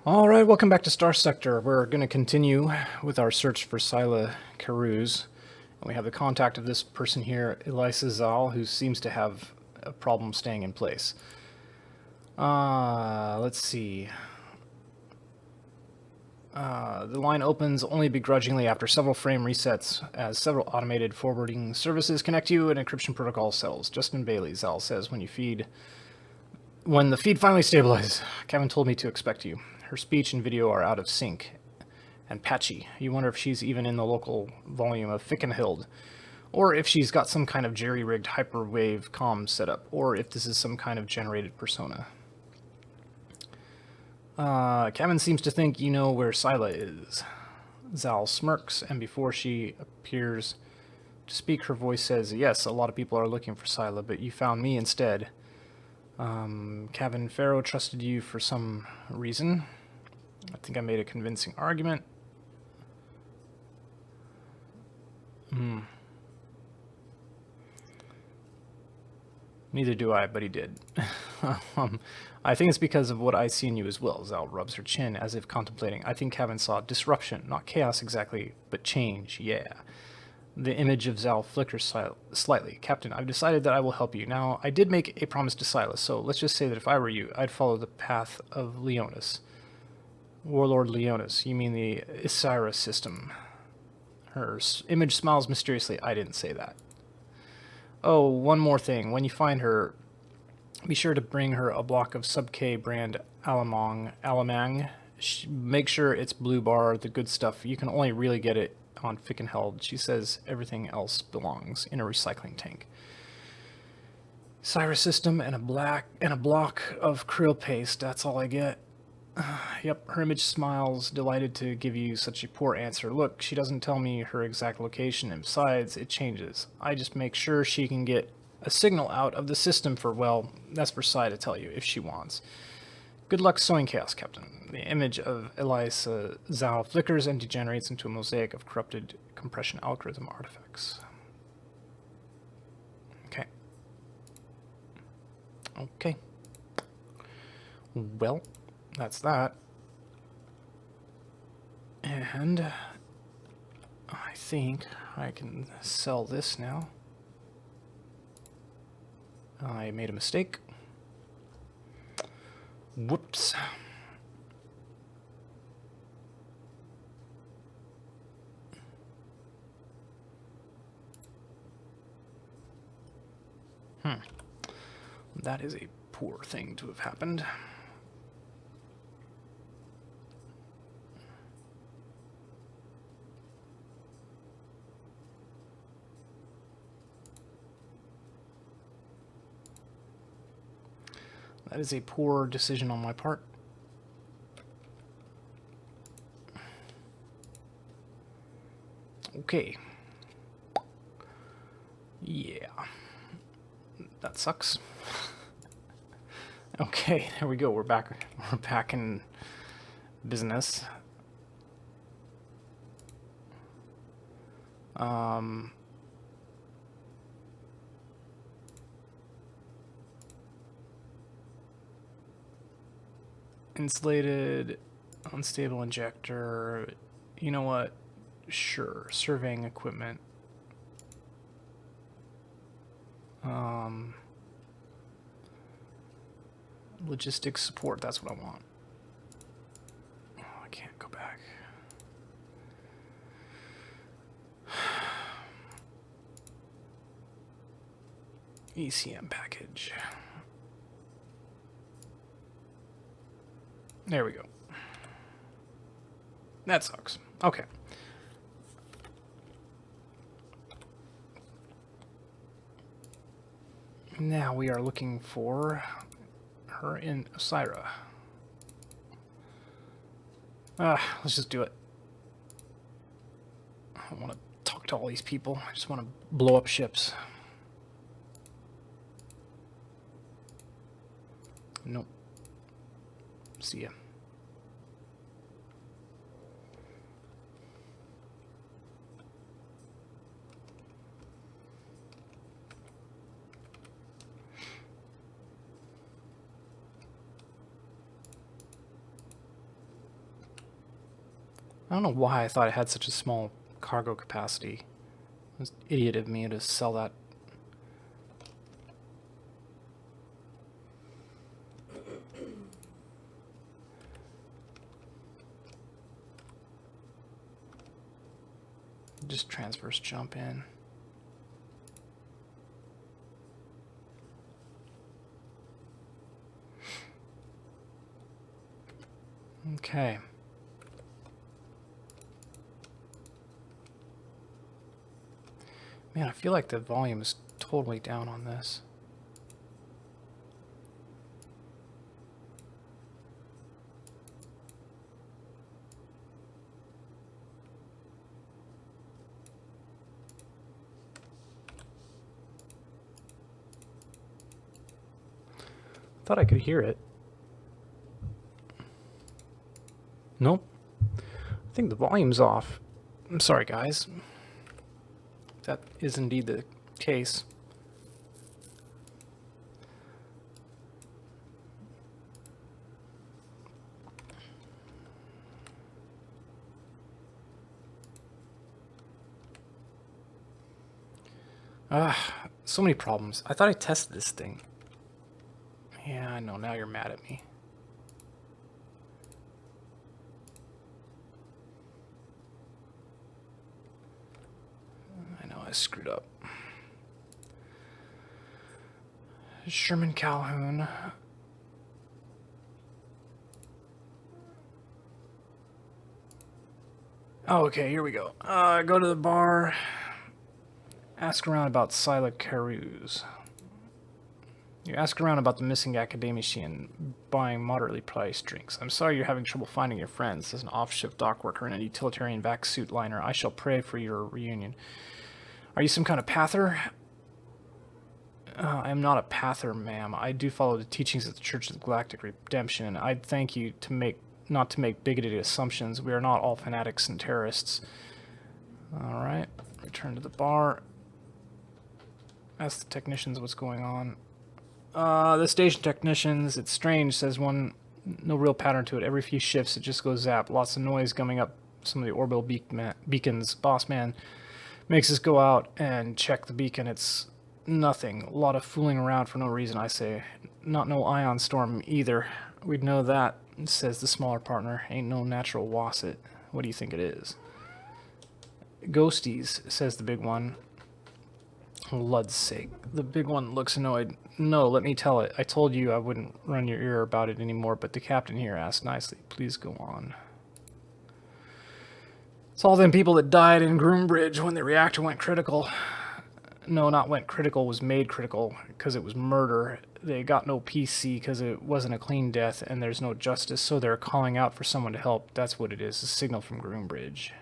Alright, welcome back to Starsector. We're going to continue with our search for Sila Carews. And we have the contact of this person here, Elisa Zal, who seems to have a problem staying in place. Let's see. The line opens only begrudgingly after several frame resets, as several automated forwarding services connect you and encryption protocol settles. Justin Bailey, Zal says, when the feed finally stabilizes. Kevin told me to expect you. Her speech and video are out of sync and patchy. You wonder if she's even in the local volume of Fickenhild, or if she's got some kind of jerry-rigged hyperwave comm setup, or if this is some kind of generated persona. Kevin seems to think you know where Sila is. Zal smirks, and before she appears to speak, her voice says, yes, a lot of people are looking for Sila, but you found me instead. Kevin Farrow trusted you for some reason. I think I made a convincing argument. Neither do I, but he did. I think it's because of what I see in you as well. Zal rubs her chin as if contemplating. I think Kevin saw disruption, not chaos exactly, but change, yeah. The image of Zal flickers slightly. Captain, I've decided that I will help you. Now, I did make a promise to Silas, so let's just say that if I were you, I'd follow the path of Leonis. Warlord Leonis, you mean the Isira system. Her image smiles mysteriously. I didn't say that. Oh, one more thing. When you find her, be sure to bring her a block of Sub-K brand Alamang. Make sure it's Blue Bar, the good stuff. You can only really get it on Fickenhild. She says everything else belongs in a recycling tank. Cyrus system and a block of krill paste. That's all I get. Yep, her image smiles, delighted to give you such a poor answer. Look, she doesn't tell me her exact location, and besides, it changes. I just make sure she can get a signal out of the system for, well, that's for Sai to tell you, if she wants. Good luck sowing chaos, Captain. The image of Elisa Zhao flickers and degenerates into a mosaic of corrupted compression algorithm artifacts. Okay. Okay. Well, that's that. And I think I can sell this now. I made a mistake. Whoops. That is a poor thing to have happened. That is a poor decision on my part. Okay. Yeah. That sucks. Okay, there we go. We're back. We're back in business. Insulated, unstable injector. You know what? Sure. Surveying equipment. Logistics support. That's what I want. Oh, I can't go back. ECM package. There we go. That sucks. Okay. Now we are looking for her in Osira. Let's just do it. I don't want to talk to all these people. I just want to blow up ships. Nope. See ya. I don't know why I thought it had such a small cargo capacity. It was idiot of me to sell that. Just transverse jump in. Okay. Man, I feel like the volume is totally down on this. Thought I could hear it. Nope. I think the volume's off. I'm sorry, guys. That is indeed the case. So many problems. I thought I tested this thing. Yeah, I know. Now you're mad at me. I know I screwed up. Sherman Calhoun. Oh, okay, here we go. Go to the bar. Ask around about Sila Carews. You ask around about the missing academician buying moderately priced drinks. I'm sorry you're having trouble finding your friends. As an off-shift dock worker in a utilitarian vac suit liner, I shall pray for your reunion. Are you some kind of pather? I am not a pather, ma'am. I do follow the teachings of the Church of Galactic Redemption, and I'd thank you to not to make bigoted assumptions. We are not all fanatics and terrorists. Alright, return to the bar. Ask the technicians what's going on. The station technicians, it's strange, says one, no real pattern to it. Every few shifts it just goes zap. Lots of noise coming up some of the orbital beacons. Boss man makes us go out and check the beacon. It's nothing. A lot of fooling around for no reason, I say. Not no ion storm either. We'd know that, says the smaller partner. Ain't no natural wasset. What do you think it is? Ghosties, says the big one. Lud's sake. The big one looks annoyed. No, let me tell it. I told you I wouldn't run your ear about it anymore, but the captain here asked nicely. Please go on. It's all them people that died in Groom Bridge when the reactor went critical. No, not went critical, was made critical, because it was murder. They got no PC because it wasn't a clean death, and there's no justice, so they're calling out for someone to help. That's what it is, a signal from Groom Bridge.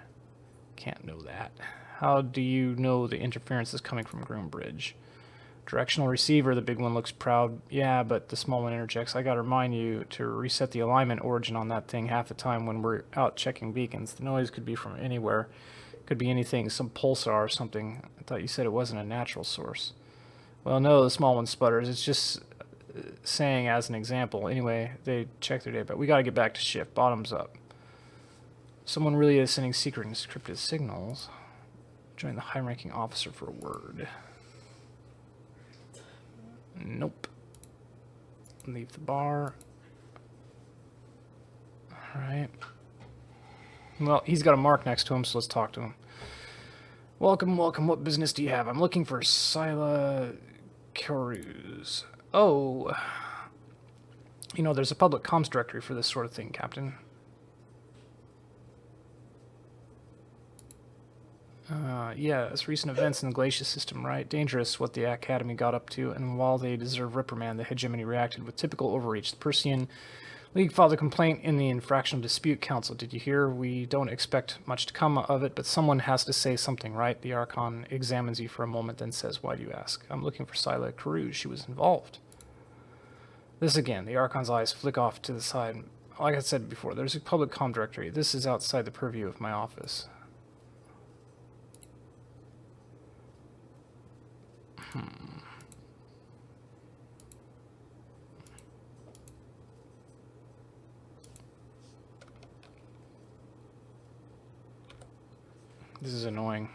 Can't know that. How do you know the interference is coming from Groom Bridge? Directional receiver, the big one looks proud. Yeah, but the small one interjects. I gotta remind you to reset the alignment origin on that thing half the time when we're out checking beacons. The noise could be from anywhere. Could be anything, some pulsar or something. I thought you said it wasn't a natural source. Well, no, the small one sputters. It's just saying as an example. Anyway, they check their data, but we gotta get back to shift. Bottoms up. Someone really is sending secret and encrypted signals. Join the high-ranking officer for a word. Nope. Leave the bar. Alright. Well, he's got a mark next to him, so let's talk to him. Welcome, welcome. What business do you have? I'm looking for Sila Carews. Oh. You know, there's a public comms directory for this sort of thing, Captain. Yeah, it's recent events in the Glacier system, right? Dangerous what the Academy got up to, and while they deserve reprimand, the hegemony reacted with typical overreach. The Persean League filed a complaint in the Infractional Dispute Council. Did you hear? We don't expect much to come of it, but someone has to say something, right? The Archon examines you for a moment, then says, why do you ask? I'm looking for Sila Carews. She was involved. This again, the Archon's eyes flick off to the side. Like I said before, there's a public comm directory. This is outside the purview of my office. This is annoying.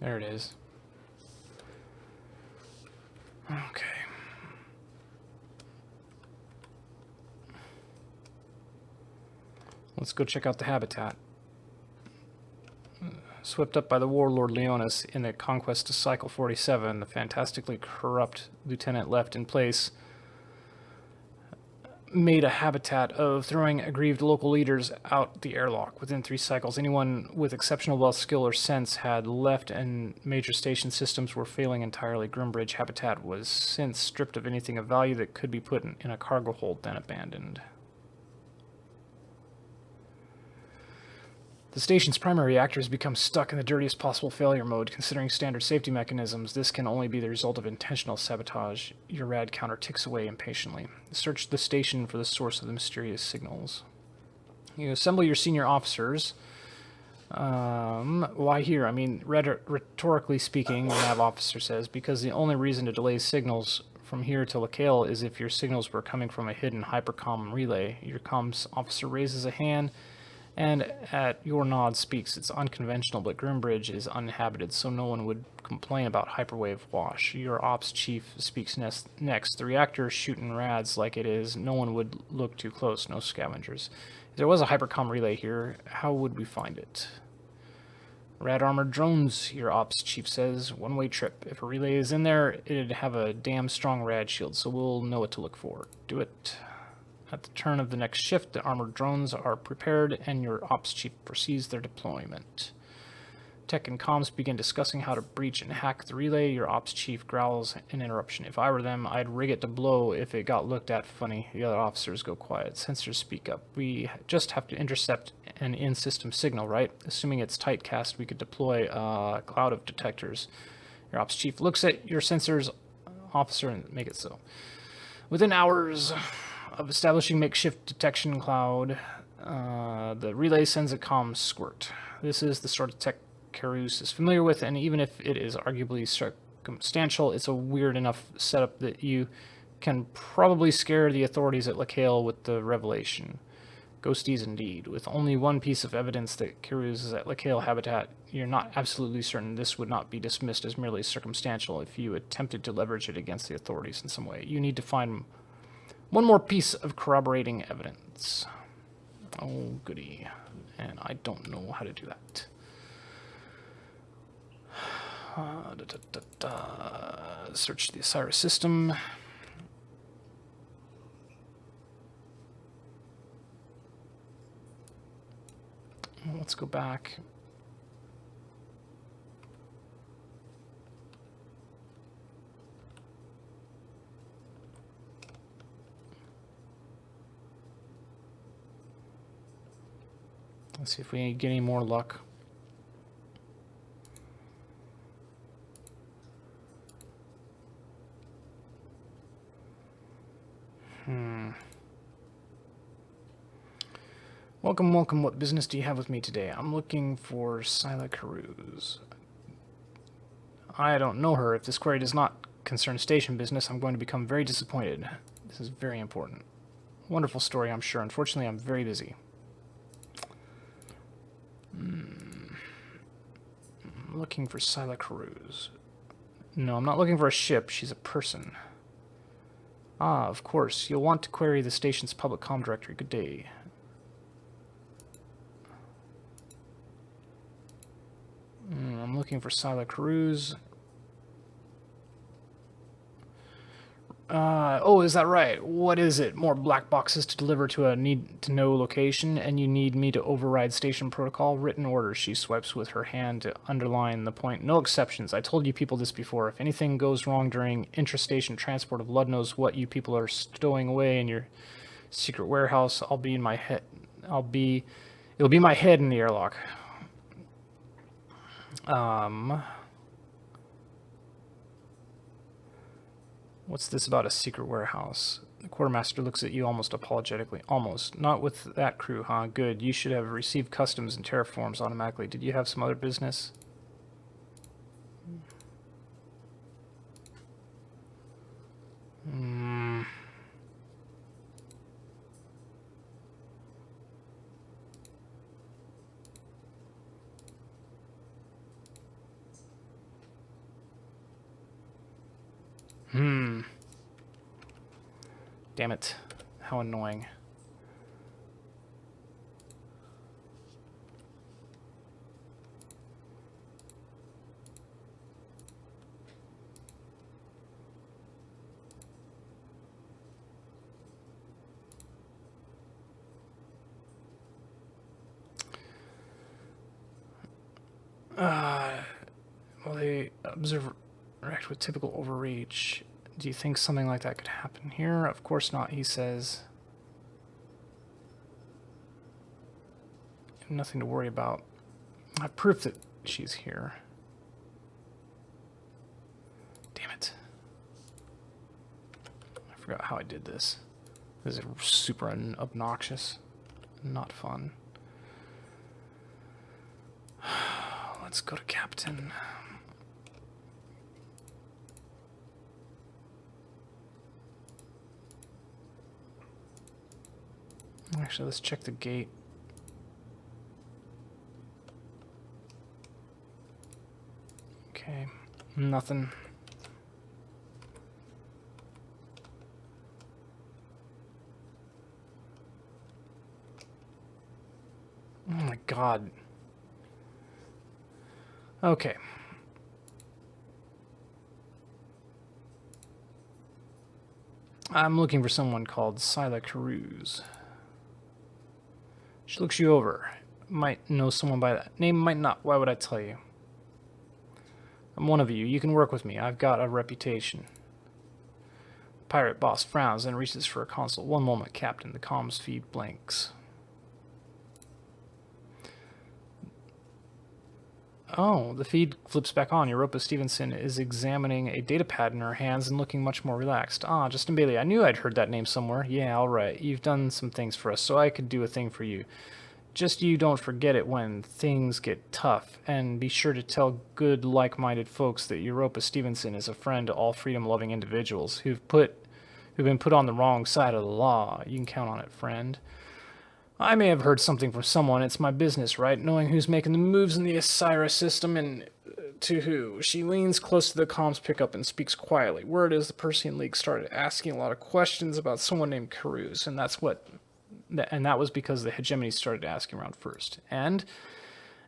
There it is. Okay. Let's go check out the habitat. Swept up by the warlord Leonis in the conquest of Cycle 47, the fantastically corrupt lieutenant left in place made a habitat of throwing aggrieved local leaders out the airlock. Within 3 cycles, anyone with exceptional wealth, skill, or sense had left, and major station systems were failing entirely. Groombridge habitat was since stripped of anything of value that could be put in a cargo hold, then abandoned. The station's primary reactor has become stuck in the dirtiest possible failure mode. Considering standard safety mechanisms, this can only be the result of intentional sabotage. Your rad counter ticks away impatiently. Search the station for the source of the mysterious signals. You assemble your senior officers. Why here? I mean, rhetorically speaking, the nav officer says, because the only reason to delay signals from here to Lacaille is if your signals were coming from a hidden hypercom relay. Your comms officer raises a hand and at your nod speaks. It's unconventional, but Groombridge is uninhabited, so no one would complain about hyperwave wash. Your ops chief speaks next. The reactor is shooting rads like it is. No one would look too close, no scavengers. If there was a hypercom relay here, how would we find it? Rad armored drones, your ops chief says. One-way trip. If a relay is in there, it'd have a damn strong rad shield, so we'll know what to look for. Do it. At the turn of the next shift, the armored drones are prepared, and your ops chief proceeds their deployment. Tech and comms begin discussing how to breach and hack the relay. Your ops chief growls an interruption. If I were them, I'd rig it to blow if it got looked at funny. The other officers go quiet. Sensors speak up. We just have to intercept an in-system signal, right? Assuming it's typecast, we could deploy a cloud of detectors. Your ops chief looks at your sensors, officer, and make it so. Within hours of establishing makeshift detection cloud, the relay sends a comm squirt. This is the sort of tech Carouse is familiar with, and even if it is arguably circumstantial, it's a weird enough setup that you can probably scare the authorities at Lacaille with the revelation. Ghosties indeed. With only one piece of evidence that Carouse is at Lacaille habitat, you're not absolutely certain this would not be dismissed as merely circumstantial if you attempted to leverage it against the authorities in some way. You need to find one more piece of corroborating evidence. Oh, goody. And I don't know how to do that. Search the Osiris system. Let's go back. Let's see if we get any more luck. Welcome, welcome. What business do you have with me today? I'm looking for Sila Carouse. I don't know her. If this query does not concern station business, I'm going to become very disappointed. This is very important. Wonderful story, I'm sure. Unfortunately, I'm very busy. I'm looking for Sila Carouse. No, I'm not looking for a ship. She's a person. Ah, of course. You'll want to query the station's public comm directory. Good day. I'm looking for Sila Carouse. Oh, is that right? What is it? More black boxes to deliver to a need-to-know location, and you need me to override station protocol? Written orders, she swipes with her hand to underline the point. No exceptions. I told you people this before. If anything goes wrong during intrastation transport of Lord knows what you people are stowing away in your secret warehouse, I'll be in my head. It'll be my head in the airlock. What's this about a secret warehouse? The quartermaster looks at you almost apologetically. Almost. Not with that crew, huh? Good. You should have received customs and terraforms automatically. Did you have some other business? Hmm. Damn it. How annoying. Well, they observe react with typical overreach. Do you think something like that could happen here? Of course not, he says. Nothing to worry about. I have proof that she's here. Damn it. I forgot how I did this. This is super obnoxious. Not fun. Let's go to Captain. Actually, let's check the gate. Okay, nothing. Oh my god. Okay. I'm looking for someone called Sila Carews. She looks you over. Might know someone by that name, might not. Why would I tell you? I'm one of you. You can work with me. I've got a reputation. Pirate boss frowns and reaches for a console. One moment, Captain. The comms feed blanks. Oh, the feed flips back on. Europa Stevenson is examining a datapad in her hands and looking much more relaxed. Ah, Justin Bailey. I knew I'd heard that name somewhere. Yeah, all right. You've done some things for us, so I could do a thing for you. Just you don't forget it when things get tough, and be sure to tell good, like-minded folks that Europa Stevenson is a friend to all freedom-loving individuals who've been put on the wrong side of the law. You can count on it, friend. I may have heard something from someone. It's my business, right? Knowing who's making the moves in the Osiris system and to who. She leans close to the comms pickup and speaks quietly. Word is the Persean League started asking a lot of questions about someone named Carews, and that was because the hegemony started asking around first.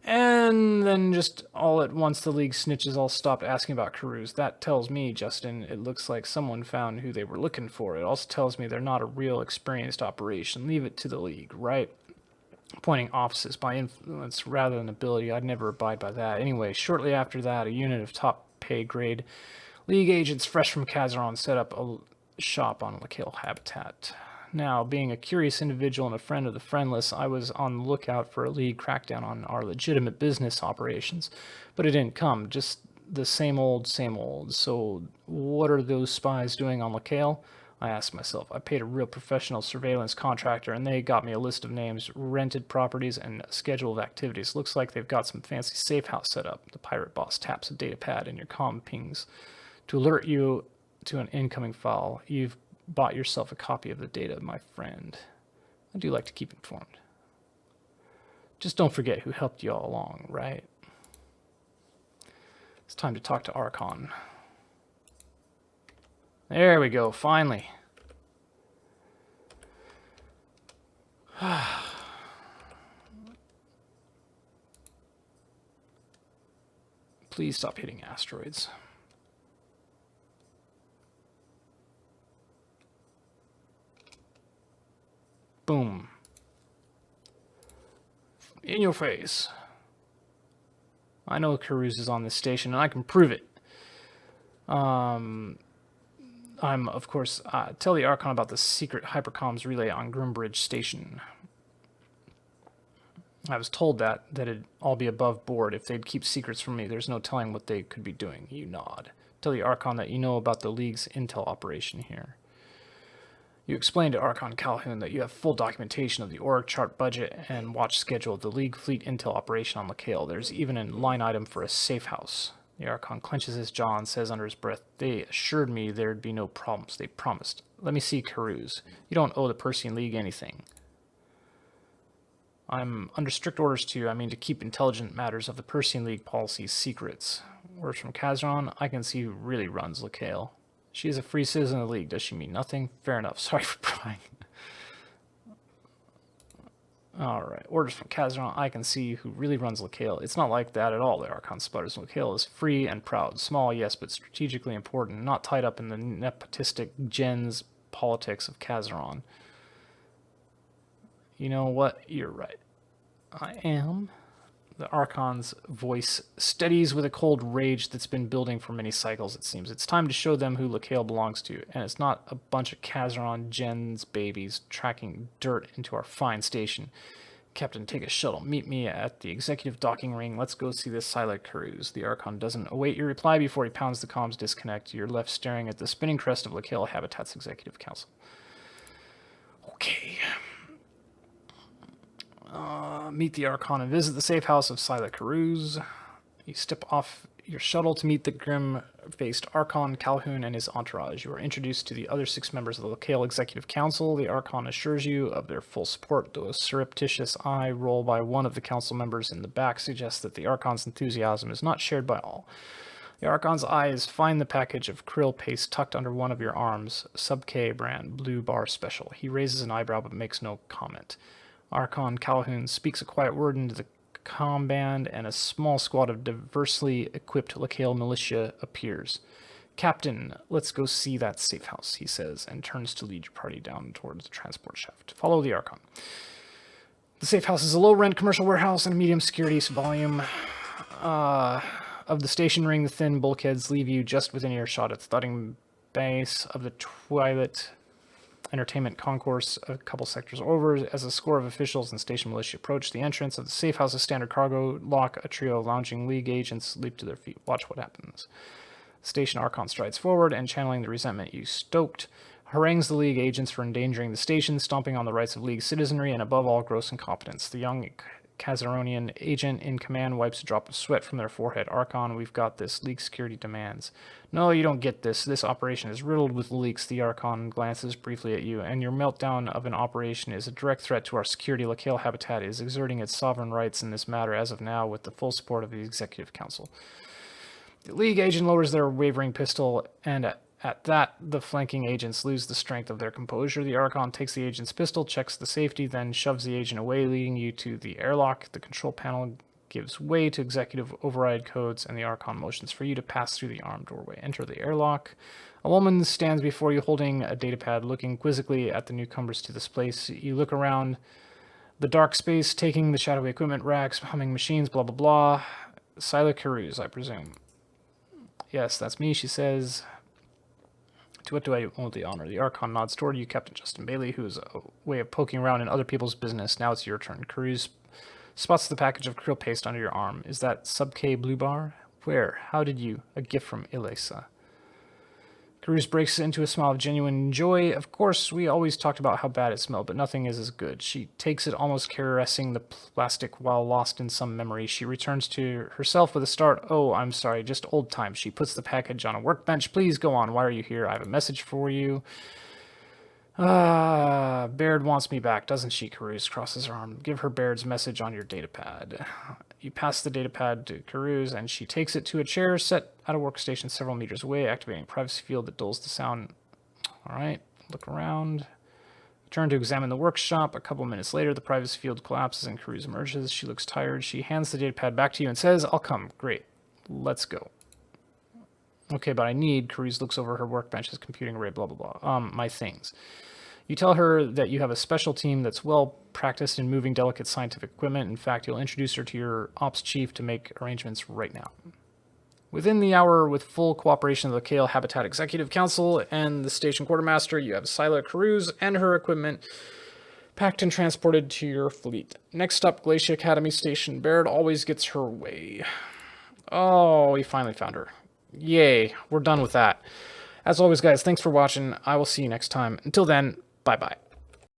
And then just all at once the League snitches all stopped asking about Carews. That tells me, Justin, it looks like someone found who they were looking for. It also tells me they're not a real experienced operation. Leave it to the League, right? Appointing offices by influence rather than ability, I'd never abide by that. Anyway, shortly after that, a unit of top pay grade League agents fresh from Kazaron set up a shop on Lakale Habitat. Now, being a curious individual and a friend of the friendless, I was on the lookout for a League crackdown on our legitimate business operations, but it didn't come. Just the same old, same old. So, what are those spies doing on Lakale? I asked myself. I paid a real professional surveillance contractor, and they got me a list of names, rented properties, and a schedule of activities. Looks like they've got some fancy safe house set up. The pirate boss taps a data pad in your comm pings to alert you to an incoming file. You've bought yourself a copy of the data, my friend. I do like to keep informed. Just don't forget who helped you all along, right? It's time to talk to Archon. There we go, finally. Please stop hitting asteroids. Boom. In your face. I know Carews is on this station, and I can prove it. Of course, tell the Archon about the secret hypercomms relay on Groombridge Station. I was told that it'd all be above board. If they'd keep secrets from me, there's no telling what they could be doing. You nod. Tell the Archon that you know about the League's intel operation here. You explained to Archon Calhoun that you have full documentation of the org chart budget and watch schedule of the League fleet intel operation on Lakale. There's even a line item for a safe house. The Archon clenches his jaw and says under his breath, "They assured me there'd be no problems. They promised. Let me see Carews. You don't owe the Persean League anything." "I'm under strict orders to keep intelligent matters of the Persean League policies secrets." Words from Kazron, "I can see who really runs Lakale. She is a free citizen of the League. Does she mean nothing? Fair enough. Sorry for prying." Alright, orders from Kazron, "I can see who really runs Lakale. It's not like that at all," the Archon sputters. "Lakale is free and proud. Small, yes, but strategically important. Not tied up in the nepotistic gens politics of Kazron." "You know what? You're right." "I am." The Archon's voice steadies with a cold rage that's been building for many cycles, it seems. "It's time to show them who Lakale belongs to, and it's not a bunch of Kazron gens babies tracking dirt into our fine station. Captain, take a shuttle. Meet me at the executive docking ring. Let's go see this Scylla cruise." The Archon doesn't await your reply before he pounds the comms disconnect. You're left staring at the spinning crest of Lakale Habitat's Executive Council. Okay. Meet the Archon and visit the safe house of Sila Carews. You step off your shuttle to meet the grim-faced Archon Calhoun and his entourage. You are introduced to the other 6 members of the Lakale Executive Council. The Archon assures you of their full support, though a surreptitious eye roll by one of the council members in the back suggests that the Archon's enthusiasm is not shared by all. The Archon's eyes find the package of krill paste tucked under one of your arms, Sub-K brand, Blue Bar Special. He raises an eyebrow but makes no comment. Archon Calhoun speaks a quiet word into the comm band, and a small squad of diversely equipped Lakale militia appears. "Captain, let's go see that safe house," he says, and turns to lead your party down towards the transport shaft. Follow the Archon. The safe house is a low-rent commercial warehouse and a medium security volume. Of the station ring, the thin bulkheads leave you just within earshot at the thudding base of the Twilight Entertainment concourse a couple sectors over. As a score of officials and station militia approach the entrance of the safe house's standard cargo lock, a trio of lounging League agents leap to their feet. Watch what happens. Station Archon strides forward and, channeling the resentment you stoked, harangues the League agents for endangering the station, stomping on the rights of League citizenry, and above all, gross incompetence. The young Kazaronian agent in command wipes a drop of sweat from their forehead. "Archon, we've got this. League security demands." "No, you don't get this. This operation is riddled with leaks." The Archon glances briefly at you. "And your meltdown of an operation is a direct threat to our security. Lakale Habitat is exerting its sovereign rights in this matter as of now with the full support of the Executive Council." The League agent lowers their wavering pistol, and at that, the flanking agents lose the strength of their composure. The Archon takes the agent's pistol, checks the safety, then shoves the agent away, leading you to the airlock. The control panel gives way to executive override codes, and the Archon motions for you to pass through the armed doorway. Enter the airlock. A woman stands before you holding a datapad, looking quizzically at the newcomers to this place. You look around the dark space, taking the shadowy equipment racks, humming machines, blah, blah, blah. "Sila Carews, I presume." "Yes, that's me," she says. "To what do I owe the honor?" The Archon nods toward you, Captain Justin Bailey, who is a way of poking around in other people's business. "Now it's your turn." Carews spots the package of krill paste under your arm. "Is that Sub-K Blue Bar?" "Where? How did you?" "A gift from Ilesa." Carews breaks into a smile of genuine joy. "Of course, we always talked about how bad it smelled, but nothing is as good." She takes it, almost caressing the plastic while lost in some memory. She returns to herself with a start. "Oh, I'm sorry, just old times." She puts the package on a workbench. "Please go on. Why are you here? I have a message for you." Baird wants me back, doesn't she?" Carews crosses her arm. "Give her Baird's message on your datapad." You pass the datapad to Carews, and she takes it to a chair set at a workstation several meters away, activating a privacy field that dulls the sound. All right, look around. Turn to examine the workshop. A couple minutes later, the privacy field collapses and Carews emerges. She looks tired. She hands the datapad back to you and says, "I'll come." "Great. Let's go." "Okay, but I need," Carews looks over her workbench's computing array, blah, blah, blah. My things." You tell her that you have a special team that's well practiced in moving delicate scientific equipment. In fact, you'll introduce her to your ops chief to make arrangements right now. Within the hour, with full cooperation of the Kale Habitat Executive Council and the station quartermaster, you have Sila Carews and her equipment packed and transported to your fleet. Next up, Glacier Academy Station. Baird always gets her way. Oh, we finally found her. Yay, we're done with that. As always, guys, thanks for watching. I will see you next time. Until then, Bye-bye.